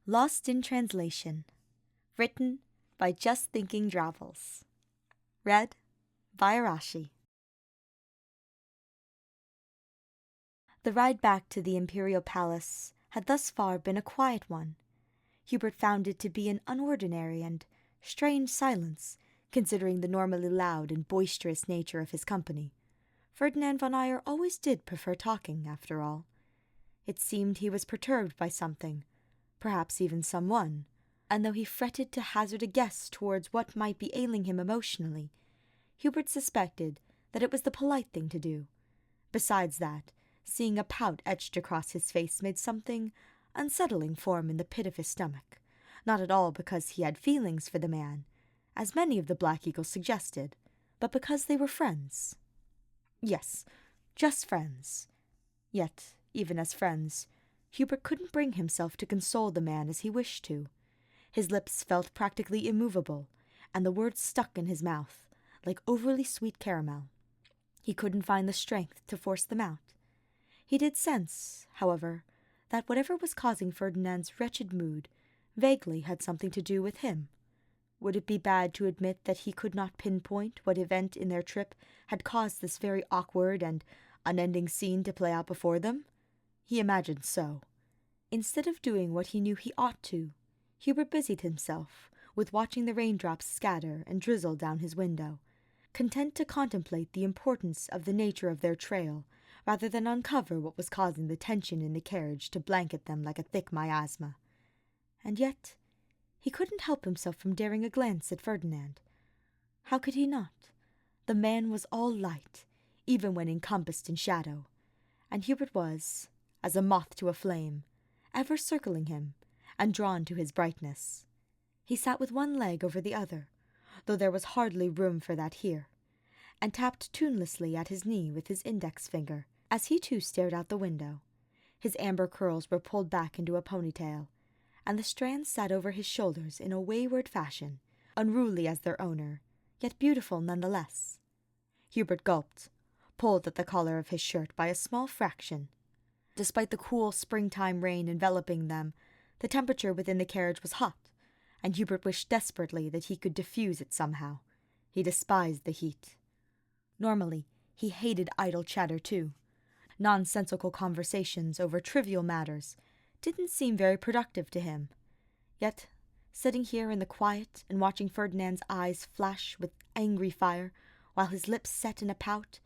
Lost in Translation. Written by Just Thinking Dravels. Read by Arashi. The ride back to the Imperial Palace had thus far been a quiet one. Hubert found it to be an unordinary and strange silence, considering the normally loud and boisterous nature of his company. Ferdinand von Eyre always did prefer talking, after all. It seemed he was perturbed by something, perhaps even someone, and though he fretted to hazard a guess towards what might be ailing him emotionally, Hubert suspected that it was the polite thing to do. Besides that, seeing a pout etched across his face made something unsettling form in the pit of his stomach, not at all because he had feelings for the man, as many of the Black Eagles suggested, but because they were friends. Yes, just friends. Yet, even as friends, Hubert couldn't bring himself to console the man as he wished to. His lips felt practically immovable, and the words stuck in his mouth, like overly sweet caramel. He couldn't find the strength to force them out. He did sense, however, that whatever was causing Ferdinand's wretched mood vaguely had something to do with him. Would it be bad to admit that he could not pinpoint what event in their trip had caused this very awkward and unending scene to play out before them? He imagined so. Instead of doing what he knew he ought to, Hubert busied himself with watching the raindrops scatter and drizzle down his window, content to contemplate the importance of the nature of their trail, rather than uncover what was causing the tension in the carriage to blanket them like a thick miasma. And yet, he couldn't help himself from daring a glance at Ferdinand. How could he not? The man was all light, even when encompassed in shadow, and Hubert was, as a moth to a flame, ever circling him, and drawn to his brightness. He sat with one leg over the other, though there was hardly room for that here, and tapped tunelessly at his knee with his index finger, as he too stared out the window. His amber curls were pulled back into a ponytail, and the strands sat over his shoulders in a wayward fashion, unruly as their owner, yet beautiful none the less. Hubert gulped, pulled at the collar of his shirt by a small fraction. Despite the cool springtime rain enveloping them, the temperature within the carriage was hot, and Hubert wished desperately that he could diffuse it somehow. He despised the heat. Normally, he hated idle chatter too. Nonsensical conversations over trivial matters didn't seem very productive to him. Yet, sitting here in the quiet and watching Ferdinand's eyes flash with angry fire, while his lips set in a pout,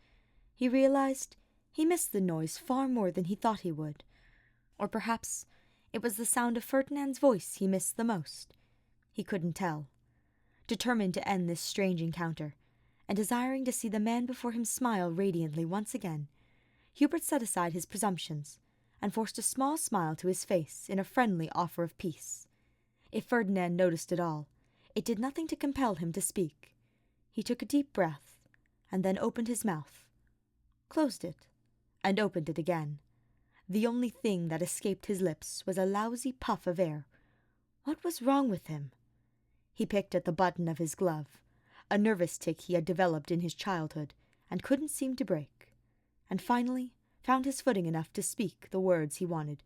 he realized he missed the noise far more than he thought he would. Or perhaps it was the sound of Ferdinand's voice he missed the most. He couldn't tell. Determined to end this strange encounter, and desiring to see the man before him smile radiantly once again, Hubert set aside his presumptions, and forced a small smile to his face in a friendly offer of peace. If Ferdinand noticed it all, it did nothing to compel him to speak. He took a deep breath, and then opened his mouth, closed it, and opened it again. The only thing that escaped his lips was a lousy puff of air. What was wrong with him? He picked at the button of his glove, a nervous tic he had developed in his childhood, and couldn't seem to break, and finally found his footing enough to speak the words he wanted.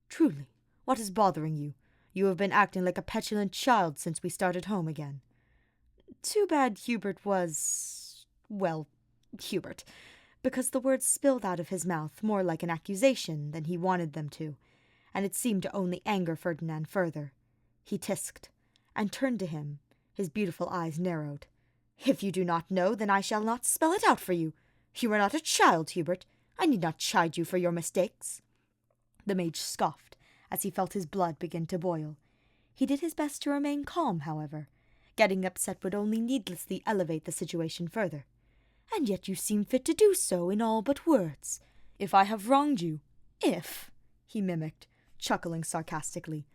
"Truly, what is bothering you? You have been acting like a petulant child since we started home again." Too bad Hubert was, well, Hubert, because the words spilled out of his mouth more like an accusation than he wanted them to, and it seemed to only anger Ferdinand further. He tisked, and turned to him, his beautiful eyes narrowed. "If you do not know, then I shall not spell it out for you. You are not a child, Hubert. I need not chide you for your mistakes." The mage scoffed, as he felt his blood begin to boil. He did his best to remain calm, however. Getting upset would only needlessly elevate the situation further. "And yet you seem fit to do so in all but words. If I have wronged you, if," he mimicked, chuckling sarcastically,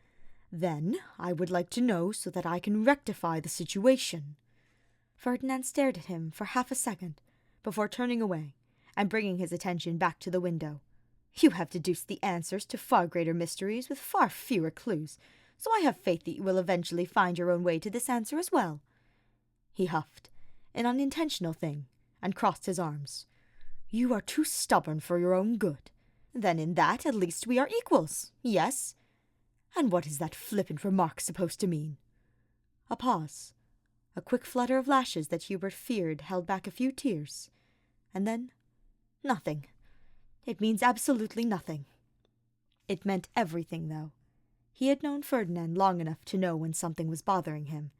"then I would like to know so that I can rectify the situation." Ferdinand stared at him for half a second, before turning away and bringing his attention back to the window. "You have deduced the answers to far greater mysteries with far fewer clues, so I have faith that you will eventually find your own way to this answer as well." He huffed, an unintentional thing, and crossed his arms. "You are too stubborn for your own good. Then in that, at least, we are equals, yes?" And what is that flippant remark supposed to mean?" A pause. A quick flutter of lashes that Hubert feared held back a few tears. And then, "Nothing. It means absolutely nothing." It meant everything, though. He had known Ferdinand long enough to know when something was bothering him,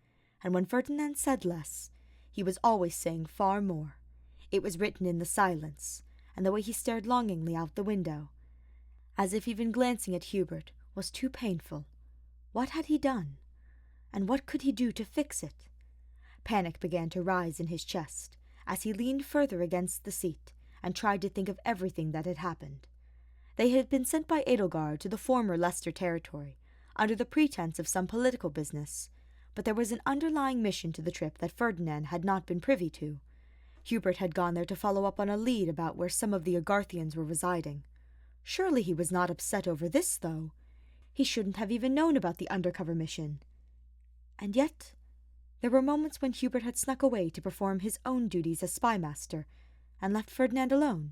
and when Ferdinand said less, he was always saying far more. It was written in the silence, and the way he stared longingly out the window, as if even glancing at Hubert was too painful. What had he done? And what could he do to fix it? Panic began to rise in his chest as he leaned further against the seat and tried to think of everything that had happened. They had been sent by Edelgard to the former Leicester territory, under the pretense of some political business, but there was an underlying mission to the trip that Ferdinand had not been privy to. Hubert had gone there to follow up on a lead about where some of the Agarthians were residing. Surely he was not upset over this, though. He shouldn't have even known about the undercover mission. And yet, there were moments when Hubert had snuck away to perform his own duties as spymaster, and left Ferdinand alone.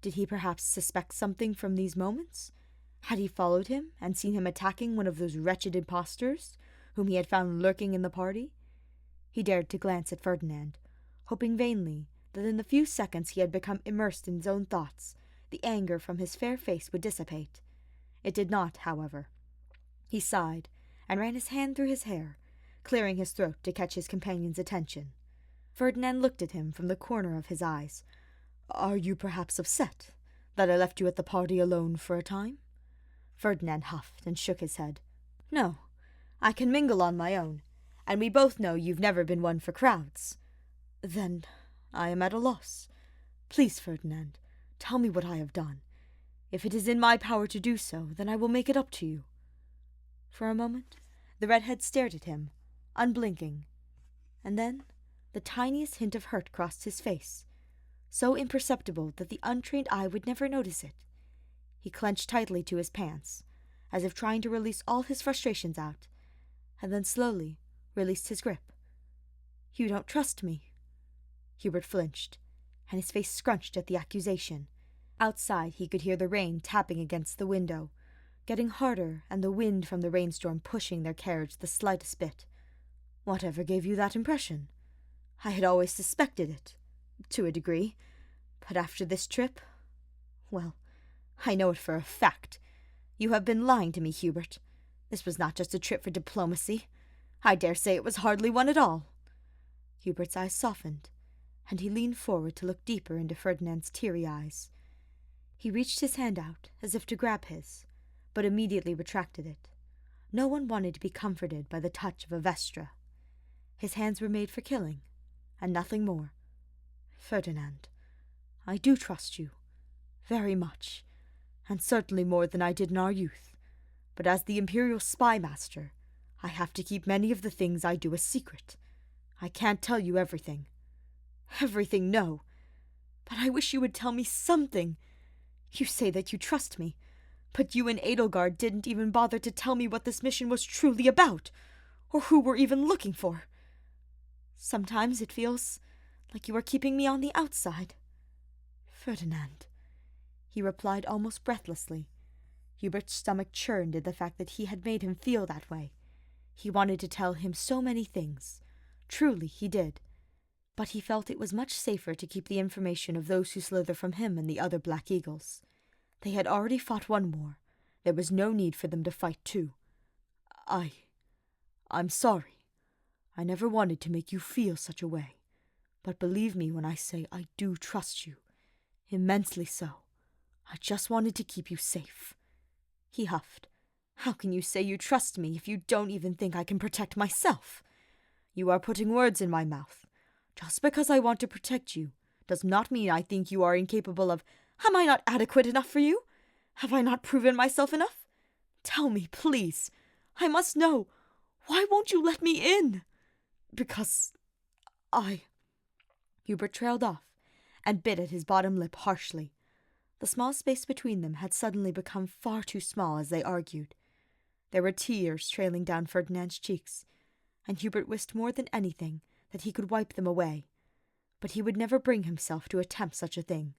Did he perhaps suspect something from these moments? Had he followed him and seen him attacking one of those wretched impostors, whom he had found lurking in the party? He dared to glance at Ferdinand, hoping vainly that in the few seconds he had become immersed in his own thoughts, the anger from his fair face would dissipate. It did not, however. He sighed, and ran his hand through his hair, clearing his throat to catch his companion's attention. Ferdinand looked at him from the corner of his eyes. "Are you perhaps upset that I left you at the party alone for a time?" Ferdinand huffed and shook his head. "No, I can mingle on my own, and we both know you've never been one for crowds." "Then I am at a loss. Please, Ferdinand, tell me what I have done. If it is in my power to do so, then I will make it up to you." For a moment, the redhead stared at him, unblinking, and then the tiniest hint of hurt crossed his face, so imperceptible that the untrained eye would never notice it. He clenched tightly to his pants, as if trying to release all his frustrations out, and then slowly released his grip. "You don't trust me." Hubert flinched, and his face scrunched at the accusation. Outside he could hear the rain tapping against the window, getting harder, and the wind from the rainstorm pushing their carriage the slightest bit. "Whatever gave you that impression? I had always suspected it, to a degree, but after this trip, well, I know it for a fact. You have been lying to me, Hubert. This was not just a trip for diplomacy. I dare say it was hardly one at all." Hubert's eyes softened, and he leaned forward to look deeper into Ferdinand's teary eyes. He reached his hand out, as if to grab his, but immediately retracted it. No one wanted to be comforted by the touch of a Vestra. His hands were made for killing, and nothing more. "Ferdinand, I do trust you, very much, and certainly more than I did in our youth. But as the Imperial Spy Master, I have to keep many of the things I do a secret. I can't tell you everything. Everything, no. But I wish you would tell me something. You say that you trust me, but you and Edelgard didn't even bother to tell me what this mission was truly about, or who we're even looking for. Sometimes it feels like you are keeping me on the outside." "Ferdinand," he replied almost breathlessly. Hubert's stomach churned at the fact that he had made him feel that way. He wanted to tell him so many things. Truly he did. But he felt it was much safer to keep the information of those who slither from him and the other Black Eagles. They had already fought one war. There was no need for them to fight two. I'm sorry. I never wanted to make you feel such a way. But believe me when I say I do trust you. Immensely so. I just wanted to keep you safe." He huffed. "How can you say you trust me if you don't even think I can protect myself? You are putting words in my mouth. Just because I want to protect you does not mean I think you are incapable of— Am I not adequate enough for you? Have I not proven myself enough? Tell me, please. I must know. Why won't you let me in?" "Because Hubert trailed off, and bit at his bottom lip harshly. The small space between them had suddenly become far too small as they argued. There were tears trailing down Ferdinand's cheeks, and Hubert wished more than anything that he could wipe them away. But he would never bring himself to attempt such a thing,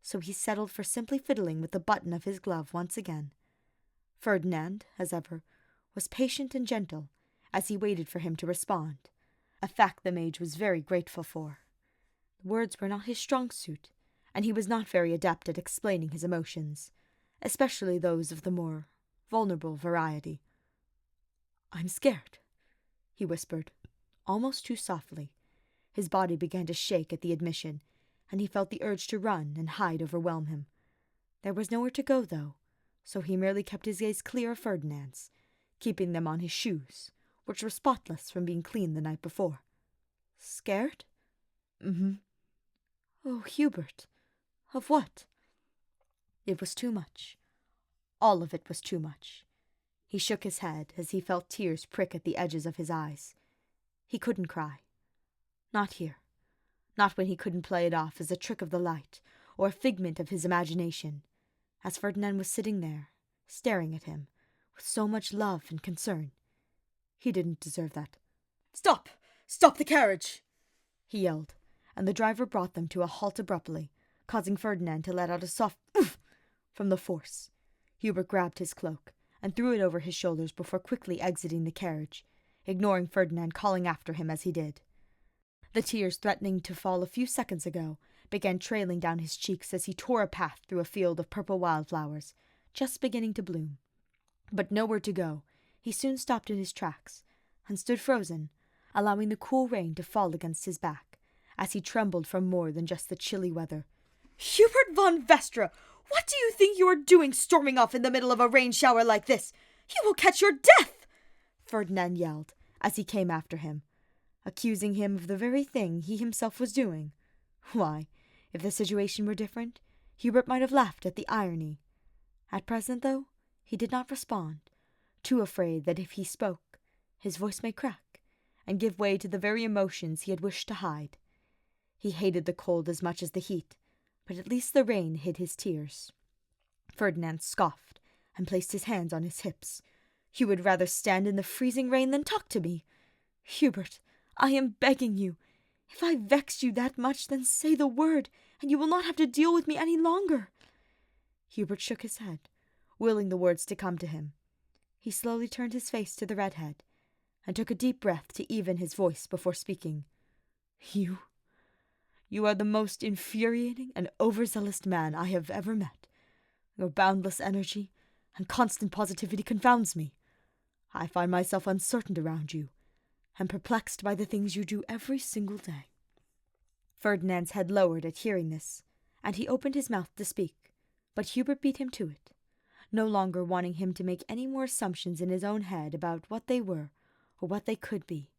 so he settled for simply fiddling with the button of his glove once again. Ferdinand, as ever, was patient and gentle, as he waited for him to respond, a fact the mage was very grateful for. The words were not his strong suit, and he was not very adept at explaining his emotions, especially those of the more vulnerable variety. "I'm scared," he whispered, almost too softly. His body began to shake at the admission, and he felt the urge to run and hide overwhelm him. There was nowhere to go, though, so he merely kept his gaze clear of Ferdinand's, keeping them on his shoes, which were spotless from being cleaned the night before. "Scared?" "Mm-hmm." "Oh, Hubert, of what?" It was too much. All of it was too much. He shook his head as he felt tears prick at the edges of his eyes. He couldn't cry. Not here. Not when he couldn't play it off as a trick of the light, or a figment of his imagination, as Ferdinand was sitting there, staring at him, with so much love and concern. He didn't deserve that. "Stop! Stop the carriage!" he yelled, and the driver brought them to a halt abruptly, causing Ferdinand to let out a soft "oof" from the force. Hubert grabbed his cloak and threw it over his shoulders before quickly exiting the carriage, ignoring Ferdinand calling after him as he did. The tears threatening to fall a few seconds ago began trailing down his cheeks as he tore a path through a field of purple wildflowers, just beginning to bloom. But nowhere to go, he soon stopped in his tracks, and stood frozen, allowing the cool rain to fall against his back, as he trembled from more than just the chilly weather. "Hubert von Vestra, what do you think you are doing storming off in the middle of a rain shower like this? You will catch your death!" Ferdinand yelled, as he came after him, accusing him of the very thing he himself was doing. Why, if the situation were different, Hubert might have laughed at the irony. At present, though, he did not respond, too afraid that if he spoke, his voice may crack, and give way to the very emotions he had wished to hide. He hated the cold as much as the heat, but at least the rain hid his tears. Ferdinand scoffed, and placed his hands on his hips. "You would rather stand in the freezing rain than talk to me. Hubert, I am begging you. If I vexed you that much, then say the word, and you will not have to deal with me any longer." Hubert shook his head, willing the words to come to him. He slowly turned his face to the redhead, and took a deep breath to even his voice before speaking. You are the most infuriating and overzealous man I have ever met. Your boundless energy and constant positivity confounds me. I find myself uncertain around you, and perplexed by the things you do every single day." Ferdinand's head lowered at hearing this, and he opened his mouth to speak, but Hubert beat him to it, no longer wanting him to make any more assumptions in his own head about what they were or what they could be.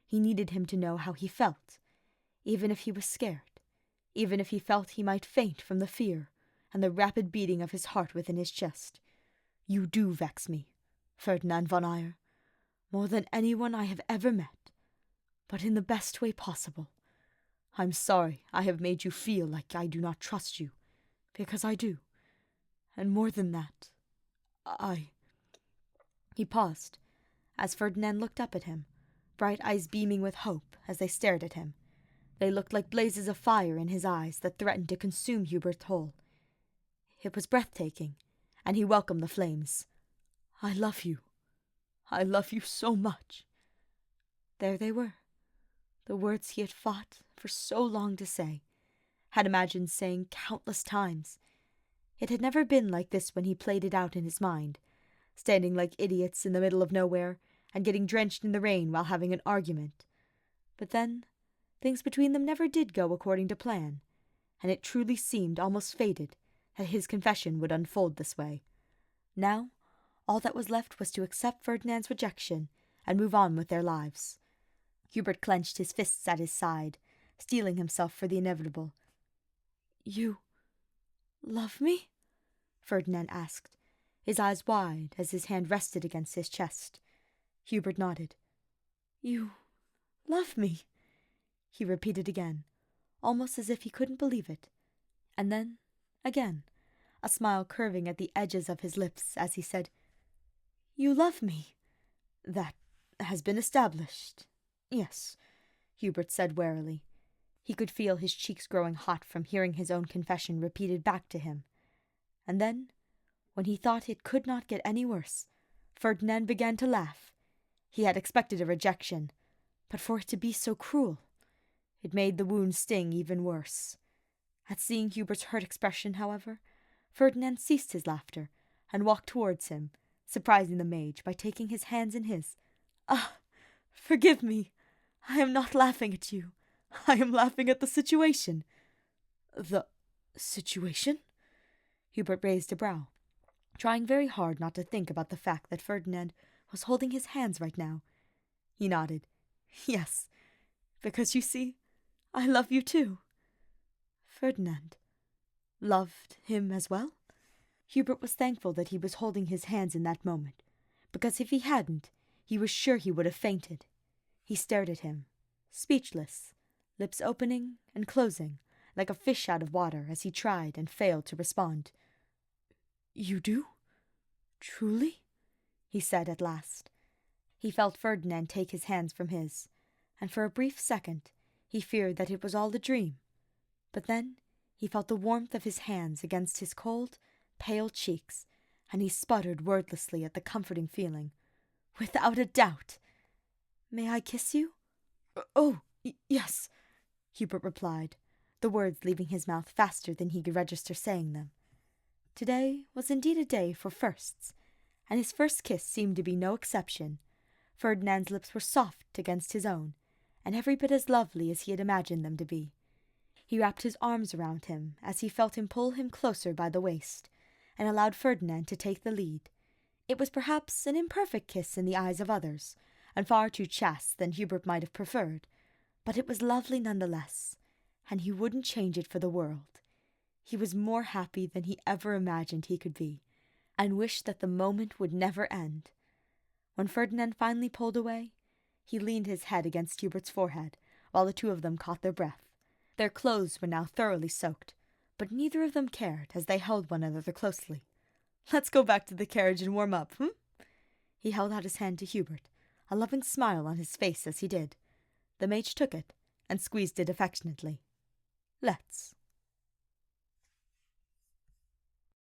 He needed him to know how he felt, even if he was scared, even if he felt he might faint from the fear and the rapid beating of his heart within his chest. "You do vex me, Ferdinand von Eyre, more than anyone I have ever met, but in the best way possible. I'm sorry I have made you feel like I do not trust you, because I do. And more than that, He paused, as Ferdinand looked up at him, bright eyes beaming with hope as they stared at him. They looked like blazes of fire in his eyes that threatened to consume Hubert whole. It was breathtaking, and he welcomed the flames. "I love you. I love you so much." There they were, the words he had fought for so long to say, had imagined saying countless times. It had never been like this when he played it out in his mind, standing like idiots in the middle of nowhere and getting drenched in the rain while having an argument. But then, things between them never did go according to plan, and it truly seemed almost fated that his confession would unfold this way. Now, all that was left was to accept Ferdinand's rejection and move on with their lives. Hubert clenched his fists at his side, steeling himself for the inevitable. "You love me?" Ferdinand asked, his eyes wide as his hand rested against his chest. Hubert nodded. "You love me?" he repeated again, almost as if he couldn't believe it. And then, again, a smile curving at the edges of his lips as he said, "You love me?" "That has been established, yes," Hubert said warily. He could feel his cheeks growing hot from hearing his own confession repeated back to him. And then, When he thought it could not get any worse, Ferdinand began to laugh. He had expected a rejection, but for it to be so cruel, it made the wound sting even worse. At seeing Hubert's hurt expression, however, Ferdinand ceased his laughter and walked towards him, surprising the mage by taking his hands in his. "Ah, forgive me. I am not laughing at you. I am laughing at the situation." "The situation?" Hubert raised a brow, trying very hard not to think about the fact that Ferdinand was holding his hands right now. He nodded. "Yes, because you see, I love you too." Ferdinand loved him as well? Hubert was thankful that he was holding his hands in that moment, because if he hadn't, he was sure he would have fainted. He stared at him, speechless, lips opening and closing, like a fish out of water, as he tried and failed to respond. "You do? Truly?" he said at last. He felt Ferdinand take his hands from his, and for a brief second he feared that it was all a dream. But then he felt the warmth of his hands against his cold, pale cheeks, and he sputtered wordlessly at the comforting feeling. "Without a doubt. May I kiss you?" "Oh, yes," Hubert replied, the words leaving his mouth faster than he could register saying them. Today was indeed a day for firsts, and his first kiss seemed to be no exception. Ferdinand's lips were soft against his own, and every bit as lovely as he had imagined them to be. He wrapped his arms around him as he felt him pull him closer by the waist, and allowed Ferdinand to take the lead. It was perhaps an imperfect kiss in the eyes of others, and far too chaste than Hubert might have preferred, but it was lovely none the less, and he wouldn't change it for the world. He was more happy than he ever imagined he could be, and wished that the moment would never end. When Ferdinand finally pulled away, he leaned his head against Hubert's forehead, while the two of them caught their breath. Their clothes were now thoroughly soaked, but neither of them cared as they held one another closely. "Let's go back to the carriage and warm up, He held out his hand to Hubert, a loving smile on his face as he did. The mage took it and squeezed it affectionately. "Let's."